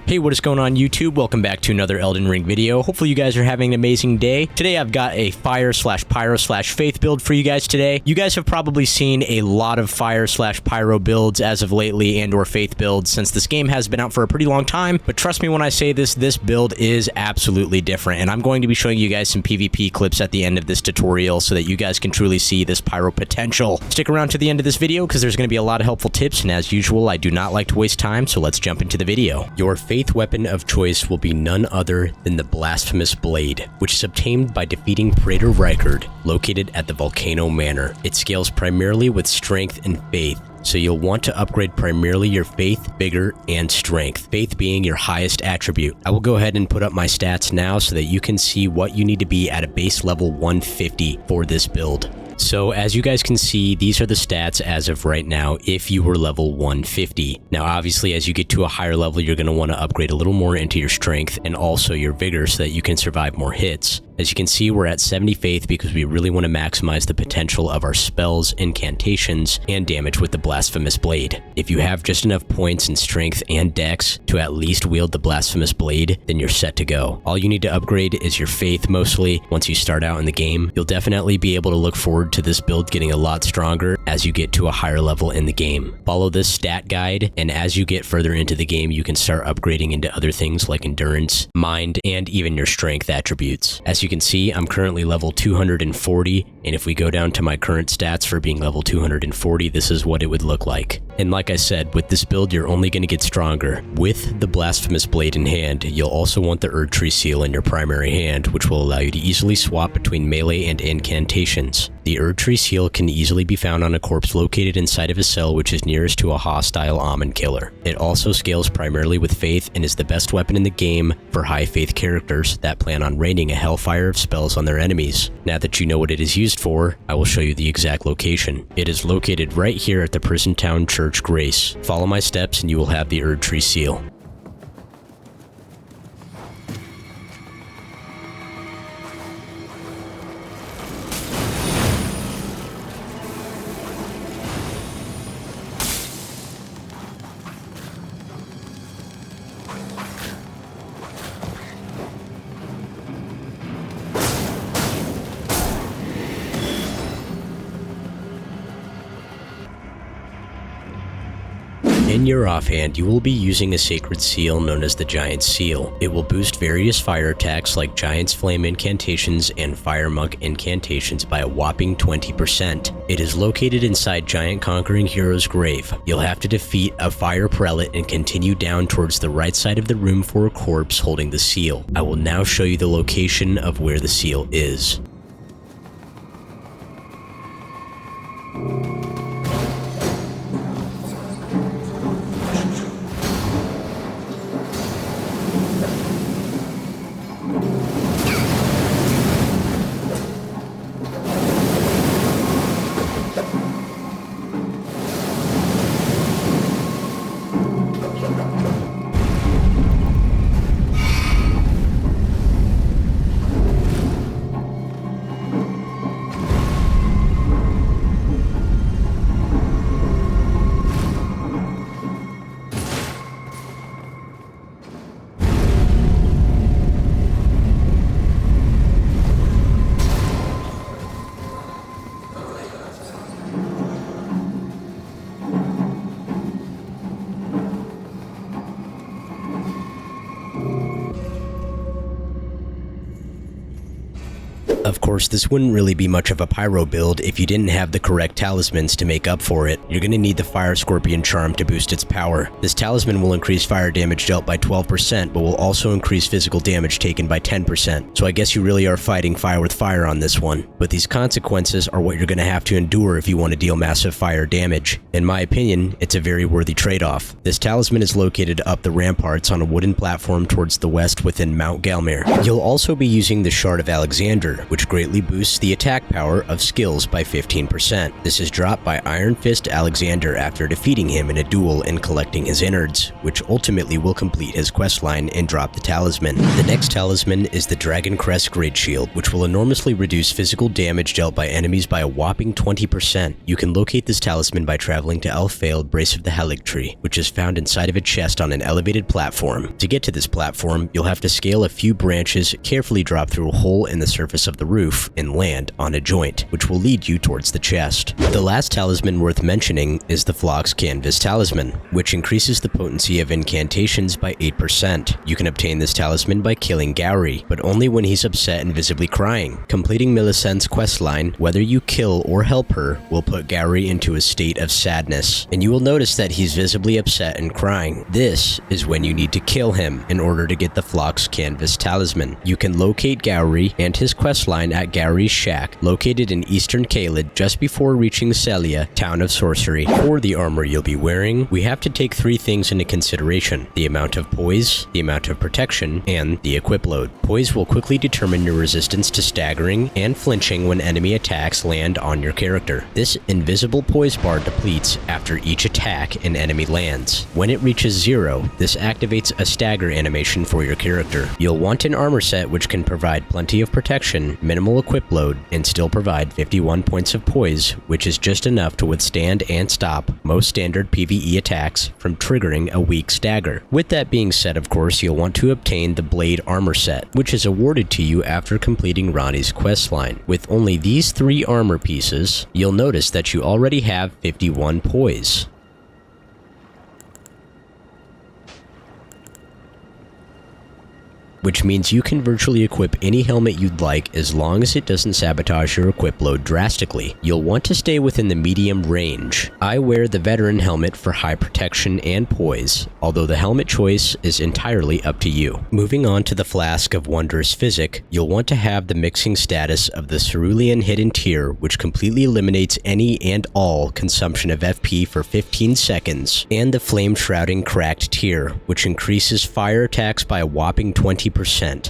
Hey, what is going on YouTube? Welcome back to another Elden Ring video. Hopefully you guys are having an amazing day. Today I've got a fire/pyro/faith build for you guys today. You guys have probably seen a lot of fire/pyro builds as of lately and or faith builds since this game has been out for a pretty long time, but trust me when I say this build is absolutely different, and I'm going to be showing you guys some PvP clips at the end of this tutorial so that you guys can truly see this pyro potential. Stick around to the end of this video because there's going to be a lot of helpful tips, and as usual, I do not like to waste time, so let's jump into the video. Your faith weapon of choice will be none other than the blasphemous blade, which is obtained by defeating Praetor Reichard, located at the Volcano Manor. It scales primarily with strength and faith, so you'll want to upgrade primarily your faith, vigor, and strength, faith being your highest attribute. I will go ahead and put up my stats now so that you can see what you need to be at a base level 150 for this build. So as you guys can see, these are the stats as of right now if you were level 150. Now obviously as you get to a higher level, you're going to want to upgrade a little more into your strength and also your vigor so that you can survive more hits. As you can see, we're at 70 faith because we really want to maximize the potential of our spells, incantations, and damage with the blasphemous blade. If you have just enough points in strength and dex to at least wield the blasphemous blade, then you're set to go. All you need to upgrade is your faith mostly once you start out in the game. You'll definitely be able to look forward to this build getting a lot stronger as you get to a higher level in the game. Follow this stat guide, and as you get further into the game, you can start upgrading into other things like endurance, mind, and even your strength attributes. As you can see, I'm currently level 240, and if we go down to my current stats for being level 240, this is what it would look like. And like I said, with this build, you're only going to get stronger. With the blasphemous blade in hand, you'll also want the erdtree seal in your primary hand, which will allow you to easily swap between melee and incantations. The erdtree seal can easily be found on a corpse located inside of a cell which is nearest to a hostile Amun killer. It also scales primarily with faith and is the best weapon in the game for high faith characters that plan on raining a hellfire of spells on their enemies. Now that you know what it is used for, I will show you the exact location. It is located right here at the Prison Town Church Grace. Follow my steps and you will have the erdtree seal. In your offhand, you will be using a sacred seal known as the Giant Seal. It will boost various fire attacks like Giant's Flame incantations and Fire Monk incantations by a whopping 20%. It is located inside Giant Conquering Hero's grave. You'll have to defeat a fire prelate and continue down towards the right side of the room for a corpse holding the seal. I will now show you the location of where the seal is. Of course, this wouldn't really be much of a pyro build if you didn't have the correct talismans to make up for it. You're going to need the Fire Scorpion charm to boost its power. This talisman will increase fire damage dealt by 12%, but will also increase physical damage taken by 10%. So I guess you really are fighting fire with fire on this one. But these consequences are what you're going to have to endure if you want to deal massive fire damage. In my opinion, it's a very worthy trade-off. This talisman is located up the ramparts on a wooden platform towards the west within Mount Galmir. You'll also be using the Shard of Alexander, which greatly boosts the attack power of skills by 15%. This is dropped by Iron Fist Alexander after defeating him in a duel and collecting his innards, which ultimately will complete his questline and drop the Talisman. The next Talisman is the Dragon Crest Great Shield, which will enormously reduce physical damage dealt by enemies by a whopping 20%. You can locate this Talisman by traveling to Elffailed Brace of the Erdtree, which is found inside of a chest on an elevated platform. To get to this platform, you'll have to scale a few branches, carefully drop through a hole in the surface of the roof, and land on a joint, which will lead you towards the chest. The last Talisman worth mentioning is the Phlox Canvas Talisman, which increases the potency of incantations by 8%. You can obtain this talisman by killing Gowry, but only when he's upset and visibly crying. Completing Millicent's questline, whether you kill or help her, will put Gowry into a state of sadness, and you will notice that he's visibly upset and crying. This is when you need to kill him in order to get the Phlox Canvas Talisman. You can locate Gowry and his questline at Gowry's Shack, located in eastern Caelid, just before reaching Celia, Town of Sorcery. For the armor you'll be wearing, we have to take three things into consideration: the amount of poise, the amount of protection, and the equip load. Poise will quickly determine your resistance to staggering and flinching when enemy attacks land on your character. This invisible poise bar depletes after each attack an enemy lands. When it reaches 0, this activates a stagger animation for your character. You'll want an armor set which can provide plenty of protection, minimal equip load, and still provide 51 points of poise, which is just enough to withstand and stop most standard PvE attacks from triggering a weak stagger. With that being said, of course, you'll want to obtain the Blade armor set, which is awarded to you after completing Ronnie's questline. With only these 3 armor pieces, you'll notice that you already have 51 poise. Which means you can virtually equip any helmet you'd like as long as it doesn't sabotage your equip load drastically. You'll want to stay within the medium range. I wear the veteran helmet for high protection and poise, although the helmet choice is entirely up to you. Moving on to the Flask of Wondrous Physic, you'll want to have the mixing status of the Cerulean Hidden Tier, which completely eliminates any and all consumption of FP for 15 seconds, and the Flame Shrouding Cracked Tier, which increases fire attacks by a whopping 20%.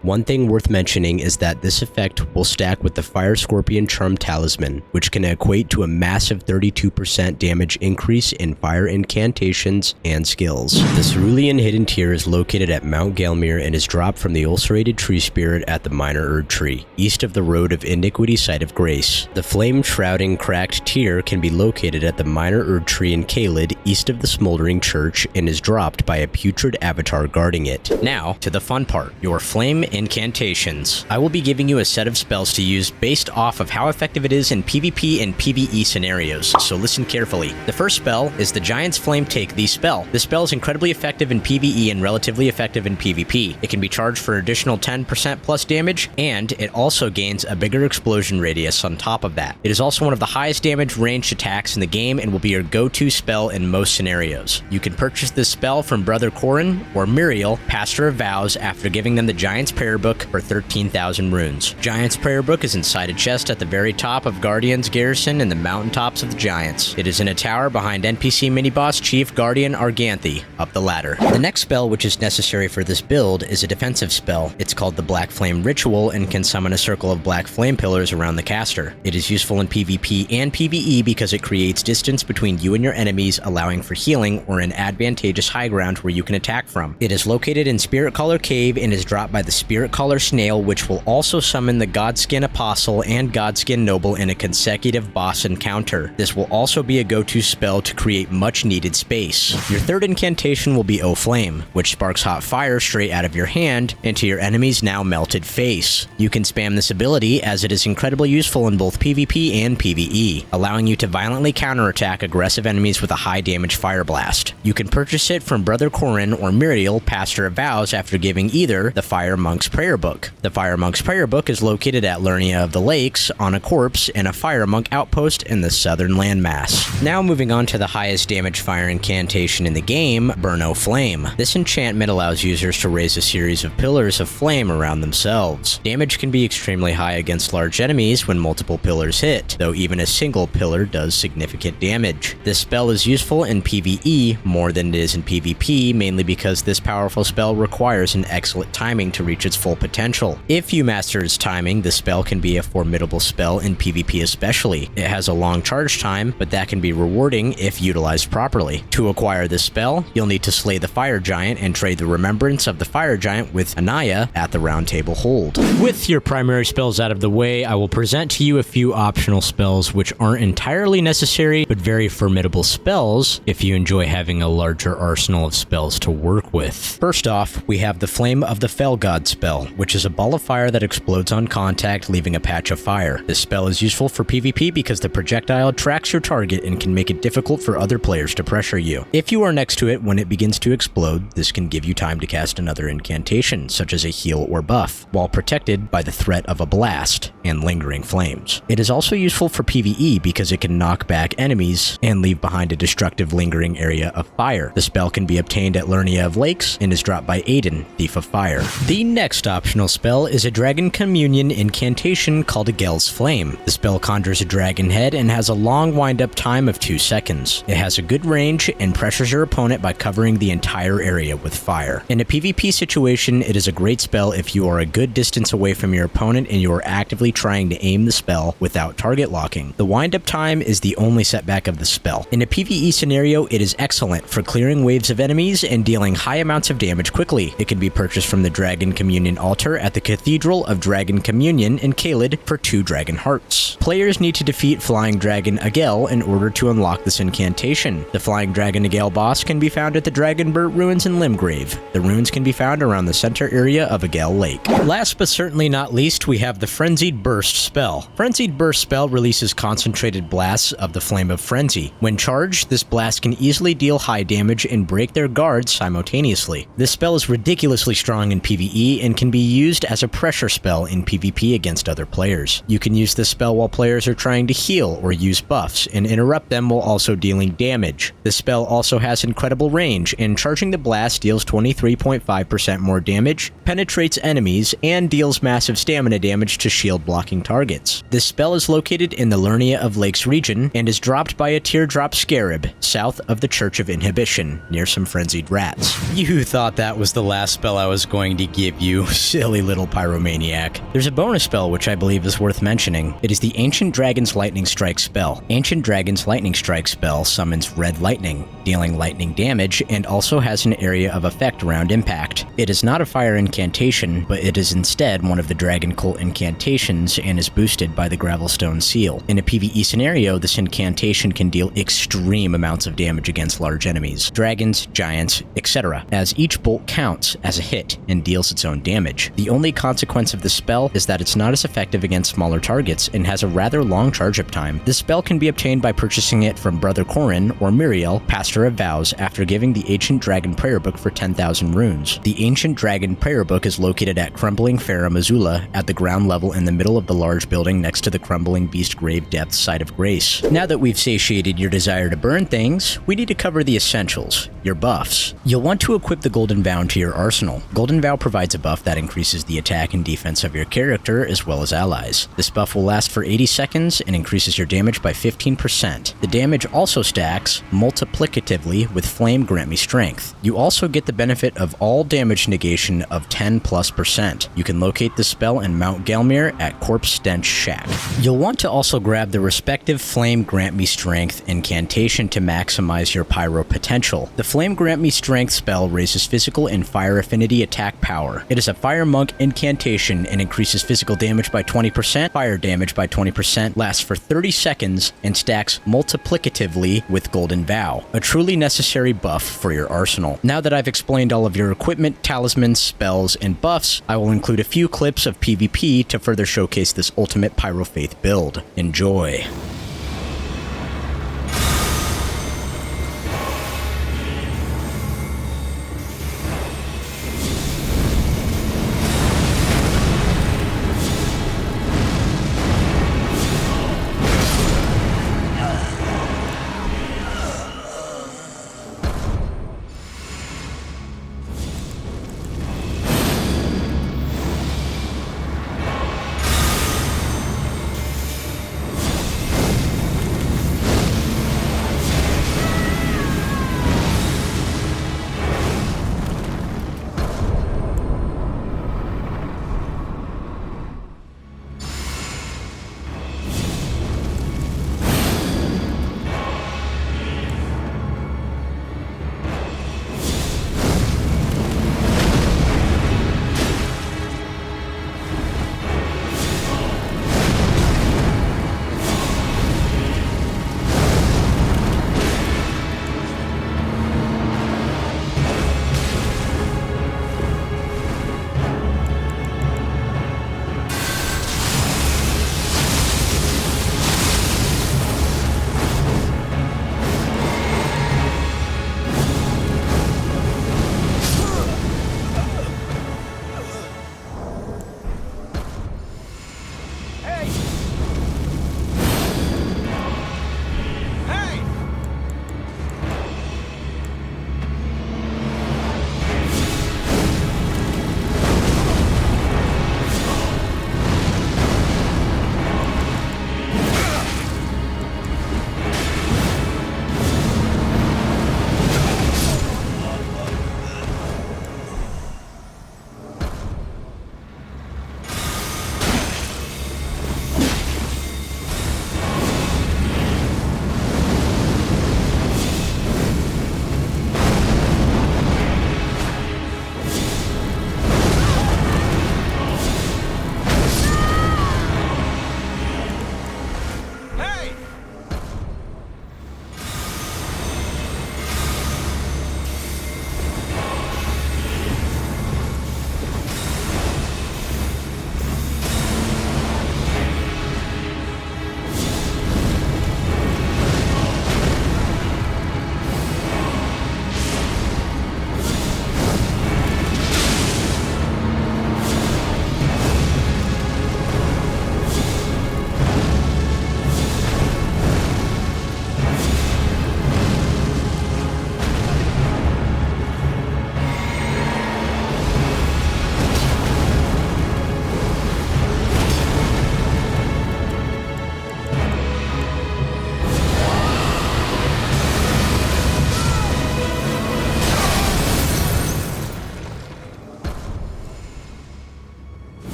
One thing worth mentioning is that this effect will stack with the Fire Scorpion Charm Talisman, which can equate to a massive 32% damage increase in fire incantations and skills. The Cerulean Hidden Tier is located at Mount Gelmir and is dropped from the Ulcerated Tree Spirit at the Minor Erdtree, east of the Road of Iniquity Site of Grace. The Flame Shrouding Cracked Tier can be located at the Minor Erdtree in Caelid, east of the Smoldering Church, and is dropped by a putrid avatar guarding it. Now, to the fun part. Your flame incantations. I will be giving you a set of spells to use based off of how effective it is in PvP and PvE scenarios, so listen carefully. The first spell is the Giant's Flame Take Thee spell. This spell is incredibly effective in PvE and relatively effective in PvP. It can be charged for additional 10% plus damage, and it also gains a bigger explosion radius on top of that. It is also one of the highest damage ranged attacks in the game and will be your go-to spell in most scenarios. You can purchase this spell from Brother Corin or Muriel, Pastor of Vows, after giving them the Giant's Prayer Book for 13,000 runes. Giant's Prayer Book is inside a chest at the very top of Guardian's Garrison in the mountaintops of the Giants. It is in a tower behind NPC mini-boss Chief Guardian Arganthy, up the ladder. The next spell which is necessary for this build is a defensive spell. It's called the Black Flame Ritual and can summon a circle of black flame pillars around the caster. It is useful in PvP and PvE because it creates distance between you and your enemies, allowing for healing or an advantageous high ground where you can attack from. It is located in Spirit Caller Cave and is dropped by the Spirit Caller Snail, which will also summon the Godskin Apostle and Godskin Noble in a consecutive boss encounter. This will also be a go-to spell to create much needed space. Your third incantation will be O Flame, which sparks hot fire straight out of your hand into your enemy's now melted face. You can spam this ability as it is incredibly useful in both PvP and PvE, allowing you to violently counterattack aggressive enemies with a high damage fire blast. You can purchase it from Brother Corin or Muriel, Pastor of Vows, after giving either the Fire Monk's Prayer Book. The Fire Monk's Prayer Book is located at Lernia of the Lakes on a corpse in a Fire Monk outpost in the southern landmass. Now moving on to the highest damage fire incantation in the game, Burn O Flame. This enchantment allows users to raise a series of pillars of flame around themselves. Damage can be extremely high against large enemies when multiple pillars hit, though even a single pillar does significant damage. This spell is useful in PvE more than it is in PvP, mainly because this powerful spell requires an excellent timing to reach its full potential. If you master its timing, the spell can be a formidable spell in PvP especially. It has a long charge time, but that can be rewarding if utilized properly. To acquire this spell, you'll need to slay the fire giant and trade the remembrance of the fire giant with Anaya at the round table hold. With your primary spells out of the way, I will present to you a few optional spells which aren't entirely necessary, but very formidable spells if you enjoy having a larger arsenal of spells to work with. First off, we have the Flame of the Fell God spell, which is a ball of fire that explodes on contact, leaving a patch of fire. This spell is useful for PvP because the projectile tracks your target and can make it difficult for other players to pressure you. If you are next to it when it begins to explode, this can give you time to cast another incantation, such as a heal or buff, while protected by the threat of a blast and lingering flames. It is also useful for PvE because it can knock back enemies and leave behind a destructive lingering area of fire. The spell can be obtained at Lernia of Lakes and is dropped by Aiden, Thief of Fire. The next optional spell is a Dragon Communion incantation called Gel's Flame. The spell conjures a dragon head and has a long wind-up time of 2 seconds. It has a good range and pressures your opponent by covering the entire area with fire. In a PvP situation, it is a great spell if you are a good distance away from your opponent and you are actively trying to aim the spell without target locking. The wind-up time is the only setback of the spell. In a PvE scenario, it is excellent for clearing waves of enemies and dealing high amounts of damage quickly. It can be purchased from the Dragon Communion altar at the Cathedral of Dragon Communion in Caelid for 2 dragon hearts. Players need to defeat Flying Dragon Agel in order to unlock this incantation. The Flying Dragon Agel boss can be found at the Dragonburt ruins in Limgrave. The ruins can be found around the center area of Agel Lake. Last but certainly not least, we have the Frenzied Burst spell. Frenzied Burst spell releases concentrated blasts of the Flame of Frenzy. When charged, this blast can easily deal high damage and break their guards simultaneously. This spell is ridiculously strong in PvE and can be used as a pressure spell in PvP against other players. You can use this spell while players are trying to heal or use buffs and interrupt them while also dealing damage. This spell also has incredible range, and charging the blast deals 23.5% more damage, penetrates enemies, and deals massive stamina damage to shield blocking targets. This spell is located in the Lernia of Lakes region and is dropped by a teardrop scarab south of the Church of Inhibition, near some frenzied rats. You thought that was the last spell I was going to give you, silly little pyromaniac. There's a bonus spell which I believe is worth mentioning. It is the Ancient Dragon's Lightning Strike spell. Ancient Dragon's Lightning Strike spell summons red lightning, dealing lightning damage, and also has an area of effect around impact. It is not a fire incantation, but it is instead one of the Dragon Cult incantations and is boosted by the Gravelstone Seal. In a PvE scenario, this incantation can deal extreme amounts of damage against large enemies, dragons, giants, etc., as each bolt counts as a hit and deals its own damage. The only consequence of this spell is that it's not as effective against smaller targets and has a rather long charge-up time. This spell can be obtained by purchasing it from Brother Corin or Muriel, Pastor of Vows, after giving the Ancient Dragon Prayer Book for 10,000 runes. The Ancient Dragon Prayer Book is located at Crumbling Fair Missoula at the ground level in the middle of the large building next to the Crumbling Beast Grave Depths Site of Grace. Now that we've satiated your desire to burn things, we need to cover the essentials, your buffs. You'll want to equip the Golden Vow to your arsenal. Golden Vow provides a buff that increases the attack and defense of your character as well as allies. This buff will last for 80 seconds and increases your damage by 15%. The damage also stacks multiplicatively with Flame Grant Me Strength. You also get the benefit of all damage negation of 10+%. You can locate the spell in Mount Gelmir at Corpse Stench Shack. You'll want to also grab the respective Flame Grant Me Strength incantation to maximize your pyro potential. The Flame Grant Me Strength spell raises physical and fire affinity attack power. It is a Fire Monk incantation and increases physical damage by 20%, fire damage by 20%, lasts for 30 seconds, and stacks multiplicatively with Golden Vow, a truly necessary buff for your arsenal. Now that I've explained all of your equipment, talismans, spells, and buffs, I will include a few clips of PvP to further showcase this ultimate Pyrofaith build. Enjoy.